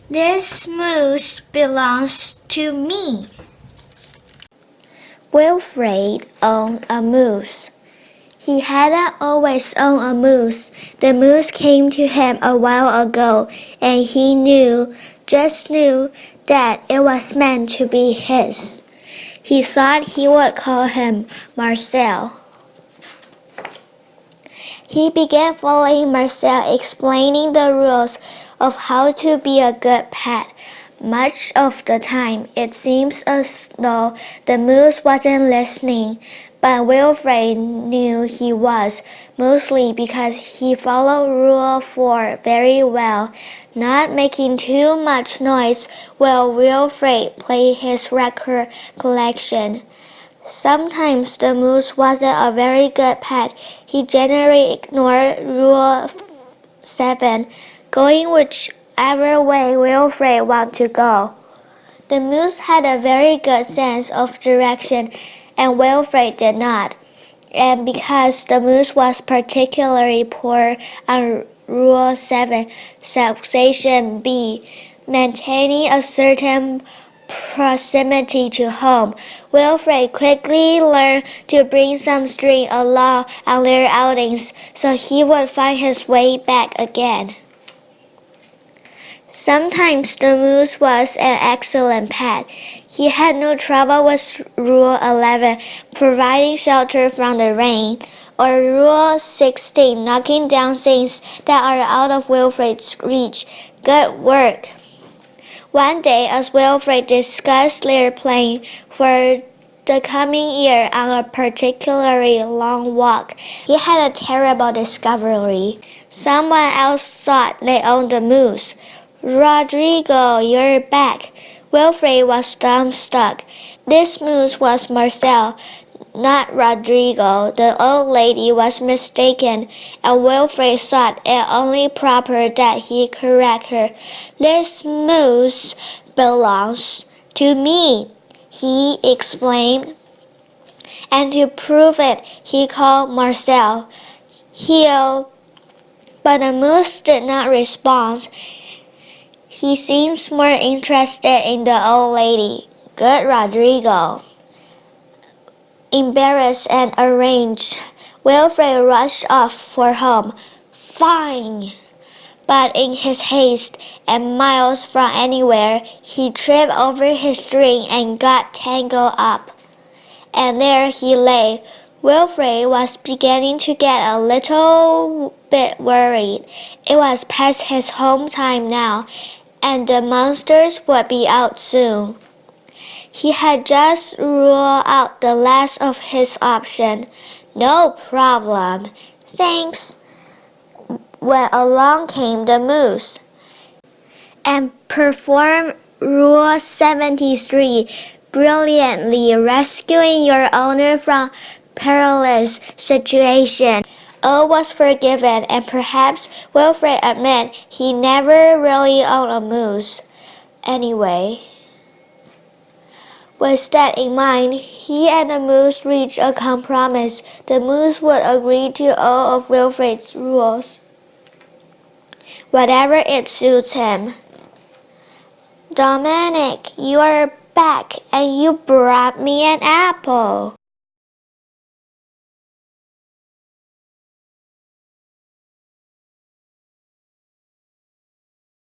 This moose belongs to me. Wilfred owned a moose. He hadn't always owned a moose. The moose came to him a while ago, and he just knew, that it was meant to be his. He thought he would call him Marcel. He began following Marcel, explaining the rules of how to be a good pet. Much of the time, it seems as though the moose wasn't listening, but Wilfred knew he was, mostly because he followed Rule 4 very well, not making too much noise while Wilfred played his record collection. Sometimes the moose wasn't a very good pet. He generally ignored Rule 7, going whichever way Wilfred wanted to go. The moose had a very good sense of direction, and Wilfred did not. And because the moose was particularly poor on Rule 7, Section B, maintaining a certain proximity to home, Wilfred quickly learned to bring some string along on their outings, so he would find his way back again. Sometimes the moose was an excellent pet. He had no trouble with Rule 11, providing shelter from the rain, or Rule 16, knocking down things that are out of Wilfred's reach. Good work! One day, as Wilfred discussed their plan for the coming year on a particularly long walk, he had a terrible discovery. Someone else thought they owned the moose. "Rodrigo, you're back." Wilfred was dumbstruck. This moose was Marcel, not Rodrigo. The old lady was mistaken, and Wilfred thought it only proper that he correct her. "This moose belongs to me," he explained. And to prove it, he called Marcel. But the moose did not respond. He seems more interested in the old lady. "Good, Rodrigo." Embarrassed and enraged, Wilfred rushed off for home. Fine! But in his haste, and miles from anywhere, he tripped over his string and got tangled up. And there he lay. Wilfred was beginning to get a little bit worried. It was past his home time now, and the monsters would be out soon. He had just ruled out the last of his options. "No problem, thanks," when along came the moose, and performed Rule 73 brilliantly, rescuing your owner from perilous situation. All was forgiven, and perhaps Wilfred admitted he never really owned a moose. Anyway, with that in mind, he and the moose reached a compromise. The moose would agree to all of Wilfred's rules, whatever it suits him. "Dominic, you are back, and you brought me an apple."